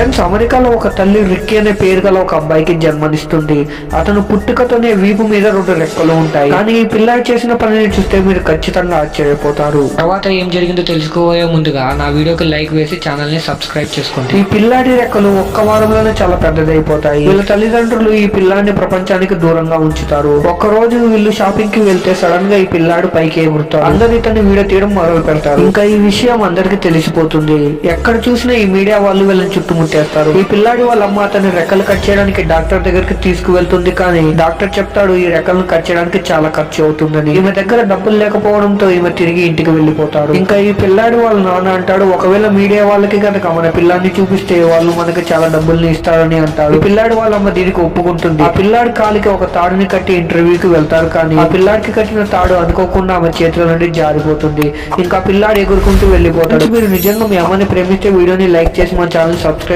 Friends, అమెరికాలో ఒక తల్లి రిక్కీ అనే పేరు గల ఒక అబ్బాయికి జన్మనిస్తుంది. అతను పుట్టుకతోనే వీపు మీద 2 రెక్కలు ఉంటాయి. కానీ ఈ పిల్లాడు చేసిన పనిని చూస్తే మీరు ఖచ్చితంగా ఆశ్చర్యపోతారు. తర్వాత ఏం జరిగిందో తెలుసుకోబోయే ముందుగా నా వీడియోకి లైక్ వేసి ఛానల్ ని సబ్స్క్రైబ్ చేసుకోండి. ఈ పిల్లాడి రెక్కలు ఒక్క వారంలోనే చాలా పెద్దదైపోతాయి. వీళ్ళ తల్లిదండ్రులు ఈ పిల్లాడిని ప్రపంచానికి దూరంగా ఉంచుతారు. ఒక్క రోజు వీళ్ళు షాపింగ్ కి వెళ్తే సడన్ గా ఈ పిల్లాడు పైకి ఎగురుతాడు. అందరు ఇతన్ని వీడియో తీయడం మొదలు పెడతారు. ఇంకా ఈ విషయం అందరికి తెలిసిపోతుంది. ఎక్కడ చూసినా ఈ మీడియా వాళ్ళు వీళ్ళని చుట్టుముట్టేస్తారు. ఈ పిల్లాడి వాళ్ళ అమ్మ అతని రెక్కలు కట్ చేయడానికి డాక్టర్ దగ్గరికి తీసుకువెళ్తుంది. కానీ డాక్టర్ చెప్తాడు ఈ రెక్కలను కట్ చేయడానికి చాలా ఖర్చు అవుతుందని. ఈమె దగ్గర డబ్బులు లేకపోవడంతో ఈమె తిరిగి ఇంటికి వెళ్లిపోతాడు. ఇంకా ఈ పిల్లాడి వాళ్ళ నాన్న అంటాడు, ఒకవేళ మీడియా వాళ్ళకి కనుక మన పిల్లాడిని చూపిస్తే వాళ్ళు మనకి చాలా డబ్బుల్ని ఇస్తారని అంటారు. ఈ పిల్లాడి వాళ్ళ అమ్మ దీనికి ఒప్పుకుంటుంది. ఆ పిల్లాడి కాలికి ఒక తాడుని కట్టి ఇంటర్వ్యూకి వెళ్తారు. కానీ ఆ పిల్లాడికి కట్టిన తాడు అనుకోకుండా ఆమె చేతుల నుండి జారిపోతుంది. ఇంకా పిల్లాడు ఎగురుకుంటూ వెళ్లిపోతాడు. మీరు నిజంగా మీ అమ్మని ప్రేమిస్తే వీడియోని లైక్ చేసి మా ఛానల్ సబ్స్క్రైబ్